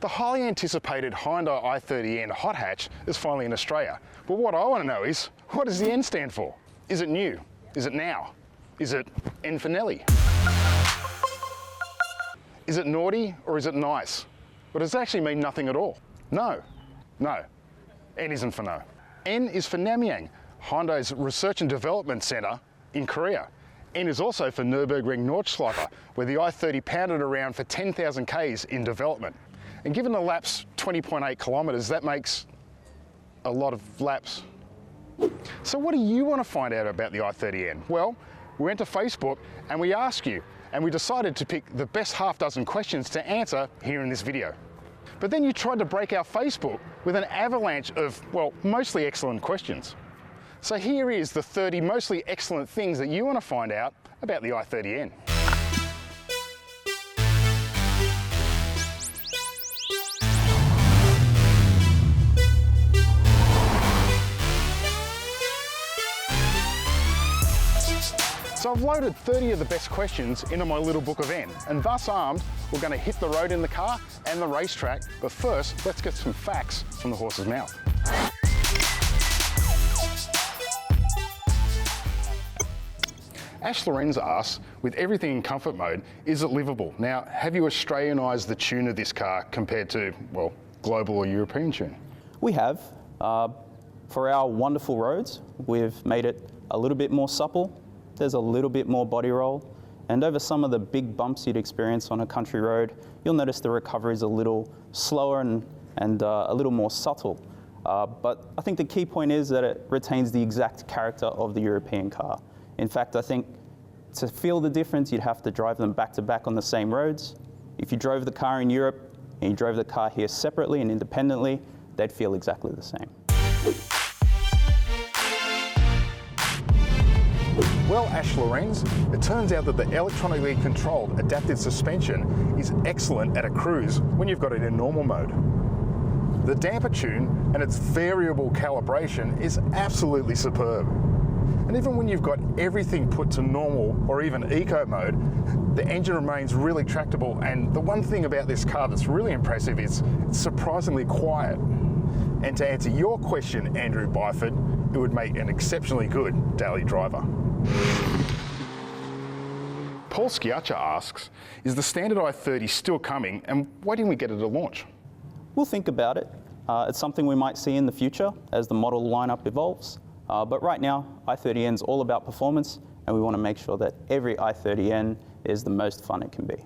The highly anticipated Hyundai i30N hot hatch is finally in Australia. But what I want to know is, what does the N stand for? Is it new? Is it now? Is it N for Nelly? Is it naughty or is it nice? But does it actually mean nothing at all? No. N isn't for no. N is for Namyang, Hyundai's Research and Development Centre in Korea. N is also for Nürburgring Nordschleife, where the i30 pounded around for 10,000 Ks in development. And given the lap's 20.8 kilometres, that makes a lot of laps. So what do you want to find out about the i30N? Well, we went to Facebook and we asked you, and we decided to pick the best half dozen questions to answer here in this video. But then you tried to break our Facebook with an avalanche of, well, mostly excellent questions. So here is the 30 mostly excellent things that you want to find out about the i30N. So I've loaded 30 of the best questions into my little book of N, and thus armed, we're going to hit the road in the car and the racetrack. But first, let's get some facts from the horse's mouth. Ash Lorenz asks, with everything in comfort mode, is it livable? Now, have you Australianised the tune of this car compared to, well, global or European tune? We have. For our wonderful roads, we've made it a little bit more supple. There's a little bit more body roll, and over some of the big bumps you'd experience on a country road, you'll notice the recovery is a little slower and a little more subtle. But I think the key point is that it retains the exact character of the European car. In fact, I think to feel the difference, you'd have to drive them back to back on the same roads. If you drove the car in Europe and you drove the car here separately and independently, they'd feel exactly the same. Well, Ash Lorenz, it turns out that the electronically controlled adaptive suspension is excellent at a cruise when you've got it in normal mode. The damper tune and its variable calibration is absolutely superb. And even when you've got everything put to normal or even eco mode, the engine remains really tractable, and the one thing about this car that's really impressive is it's surprisingly quiet. And to answer your question, Andrew Byford, it would make an exceptionally good daily driver. Paul Schiaccia asks, is the standard i30 still coming, and why didn't we get it at launch? We'll think about it. It's something we might see in the future as the model lineup evolves. But right now, i30N is all about performance, and we want to make sure that every i30N is the most fun it can be.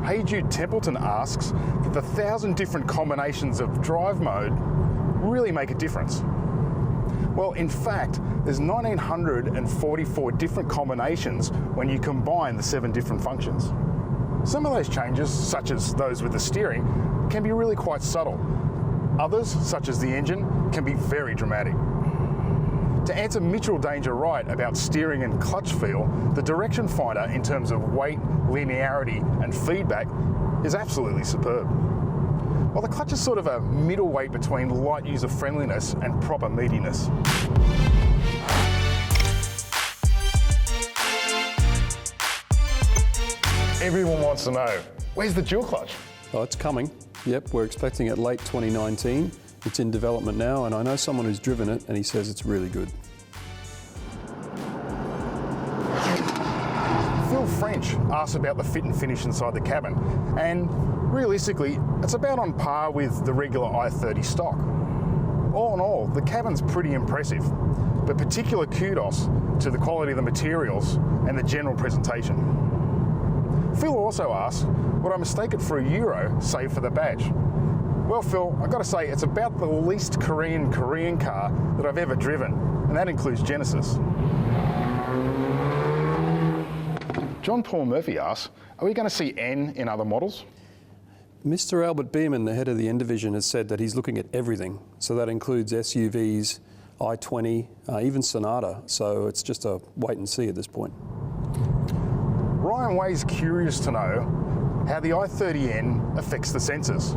Hey Jude Templeton asks that the 1,000 different combinations of drive mode really make a difference. Well, in fact, there's 1,944 different combinations when you combine the 7 different functions. Some of those changes, such as those with the steering, can be really quite subtle. Others, such as the engine, can be very dramatic. To answer Mitchell Danger Right about steering and clutch feel, the direction finder in terms of weight, linearity and feedback is absolutely superb. While the clutch is sort of a middle weight between light user friendliness and proper meatiness. Everyone wants to know, where's the dual clutch? Oh, it's coming. Yep, we're expecting it late 2019. It's in development now, and I know someone who's driven it and he says it's really good. Phil French asked about the fit and finish inside the cabin, and realistically, it's about on par with the regular i30 stock. All in all, the cabin's pretty impressive, but particular kudos to the quality of the materials and the general presentation. Phil also asked, would I mistake it for a Euro, save for the badge? Well, Phil, I've got to say, it's about the least Korean car that I've ever driven, and that includes Genesis. John Paul Murphy asks, are we going to see N in other models? Mr. Albert Beerman, the head of the N division, has said that he's looking at everything. So that includes SUVs, i20, even Sonata. So it's just a wait and see at this point. Ryan Way's curious to know how the i30N affects the sensors.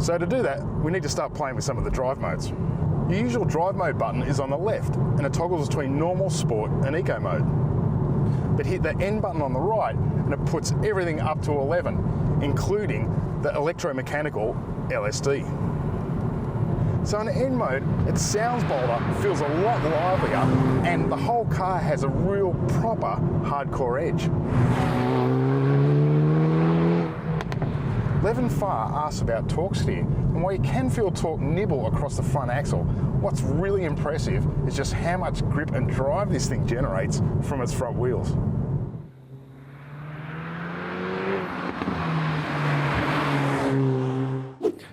So to do that, we need to start playing with some of the drive modes. Your usual drive mode button is on the left, and it toggles between normal, sport and eco mode. but hit the N button on the right and it puts everything up to 11, including the electromechanical LSD. So in N mode, it sounds bolder, feels a lot livelier, and the whole car has a real proper hardcore edge. Levin Farr asks about torque steer, and while you can feel torque nibble across the front axle, what's really impressive is just how much grip and drive this thing generates from its front wheels.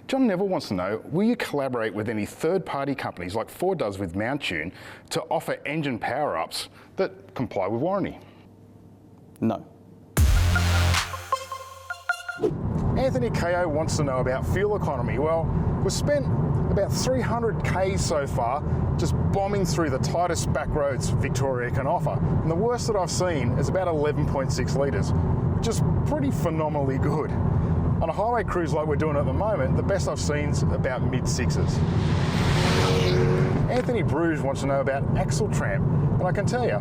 John Neville wants to know, will you collaborate with any third-party companies like Ford does with Mount Tune to offer engine power-ups that comply with warranty? No. Anthony Ko wants to know about fuel economy. Well, we've spent about 300 Ks so far just bombing through the tightest back roads Victoria can offer. And the worst that I've seen is about 11.6 litres, which is pretty phenomenally good. On a highway cruise like we're doing at the moment, the best I've seen is about mid-sixes. Anthony Bruges wants to know about axle tramp, and I can tell you,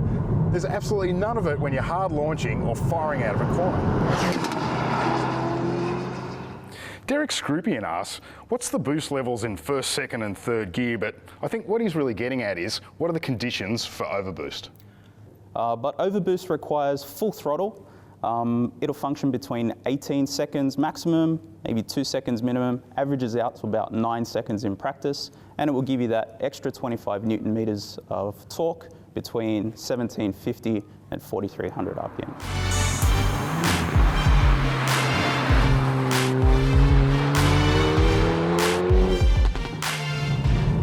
there's absolutely none of it when you're hard launching or firing out of a corner. Derek Scrupian asks, what's the boost levels in first, second and third gear? But I think what he's really getting at is, what are the conditions for overboost? But overboost requires full throttle. It'll function between 18 seconds maximum, maybe 2 seconds minimum, averages out to about 9 seconds in practice, and it will give you that extra 25 Newton meters of torque between 1750 and 4300 RPM.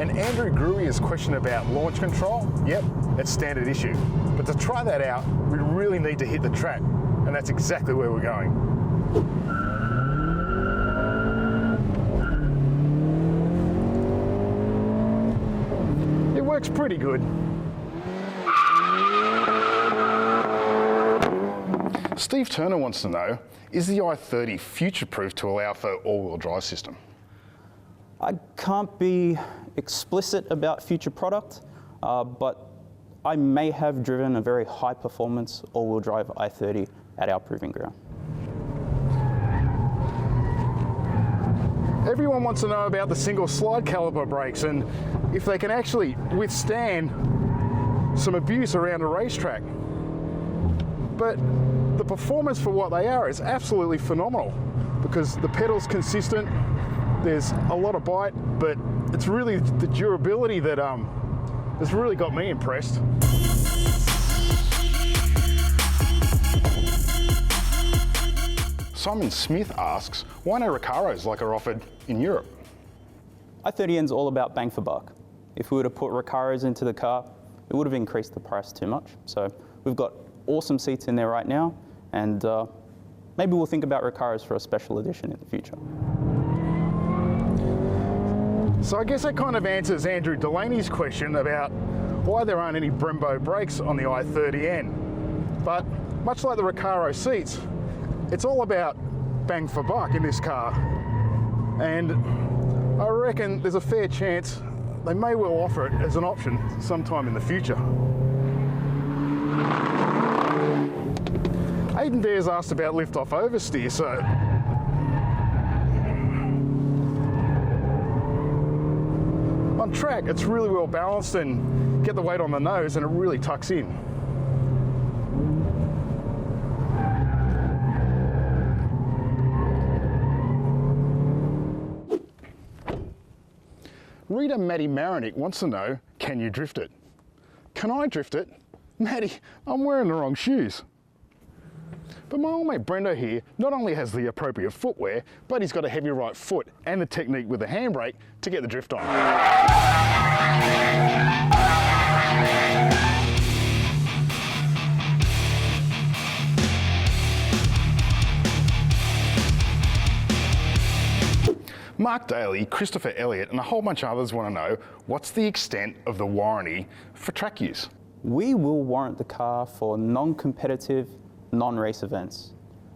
And Andrew Gruey's question about launch control, yep, it's standard issue. But to try that out, we really need to hit the track, and that's exactly where we're going. It works pretty good. Steve Turner wants to know, is the i30 future-proof to allow for all-wheel drive system? I can't be explicit about future product, but I may have driven a very high-performance all-wheel drive i30 at our proving ground. Everyone wants to know about the single slide caliper brakes and if they can actually withstand some abuse around a racetrack. But the performance for what they are is absolutely phenomenal because the pedal's consistent, there's a lot of bite, but it's really the durability that has really got me impressed. Simon Smith asks, why no Recaros like are offered in Europe? i30N's all about bang for buck. If we were to put Recaros into the car, it would have increased the price too much. So we've got awesome seats in there right now, and maybe we'll think about Recaros for a special edition in the future. So I guess that kind of answers Andrew Delaney's question about why there aren't any Brembo brakes on the i30N. But much like the Recaro seats, it's all about bang for buck in this car. And I reckon there's a fair chance they may well offer it as an option sometime in the future. Aidan Dares asked about lift-off oversteer, so on track, it's really well balanced and get the weight on the nose and it really tucks in. Reader Maddie Marinick wants to know, can you drift it? Can I drift it? Maddie, I'm wearing the wrong shoes. But my old mate Brendo here not only has the appropriate footwear, but he's got a heavy right foot and the technique with the handbrake to get the drift on. Mark Daly, Christopher Elliott and a whole bunch of others want to know, what's the extent of the warranty for track use? We will warrant the car for non-competitive, non-race events.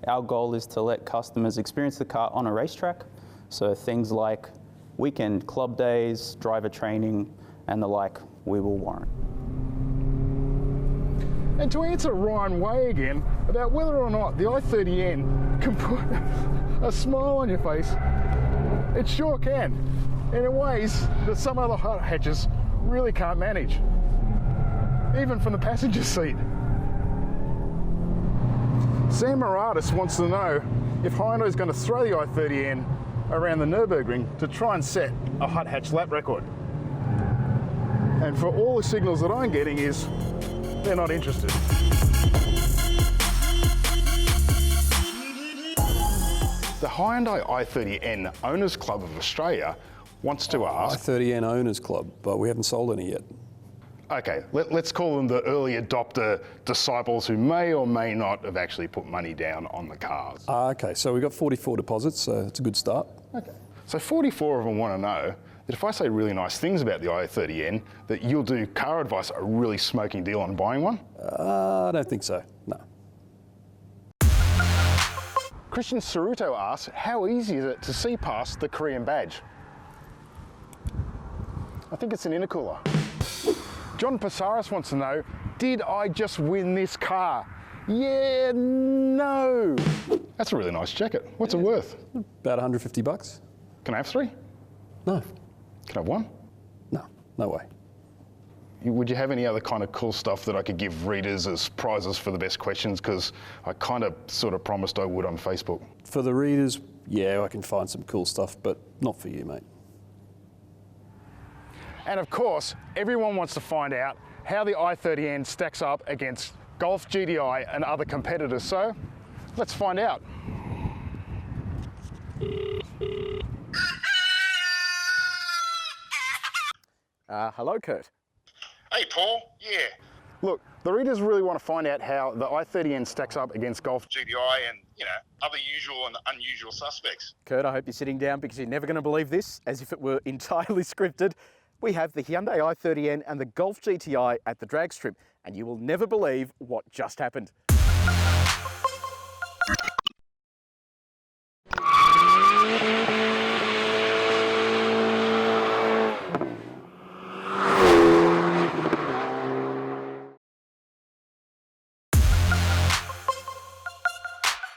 Our goal is to let customers experience the car on a racetrack, so things like weekend club days, driver training, and the like, we will warrant. And to answer Ryan Way again about whether or not the i30N can put a smile on your face, it sure can, and in ways that some other hot hatches really can't manage, even from the passenger seat. Sam Moratis wants to know if Hyundai is going to throw the i30N around the Nürburgring to try and set a hot hatch lap record. And for all the signals that I'm getting is they're not interested. The Hyundai i30N Owners Club of Australia wants to ask... i30N Owners Club, but we haven't sold any yet. Okay, let's call them the early adopter disciples who may or may not have actually put money down on the cars. Okay, so we've got 44 deposits, so it's a good start. Okay. So 44 of them want to know that if I say really nice things about the i30N, that you'll do caradvice a really smoking deal on buying one? I don't think so, no. Christian Saruto asks, how easy is it to see past the Korean badge? I think it's an intercooler. John Pasaris wants to know, did I just win this car? Yeah, no. That's a really nice jacket. What's it worth? About 150 bucks. Can I have 3? No. Can I have 1? No, no way. Would you have any other kind of cool stuff that I could give readers as prizes for the best questions? Because I kind of sort of promised I would on Facebook. For the readers, yeah, I can find some cool stuff, but not for you, mate. And of course, everyone wants to find out how the i30N stacks up against Golf GTI and other competitors. So let's find out. Hello, Kurt. Hey, Paul. Yeah. Look, the readers really want to find out how the i30N stacks up against Golf GTI and, you know, other usual and unusual suspects. Kurt, I hope you're sitting down because you're never going to believe this, as if it were entirely scripted. We have the Hyundai i30N and the Golf GTI at the drag strip, and you will never believe what just happened.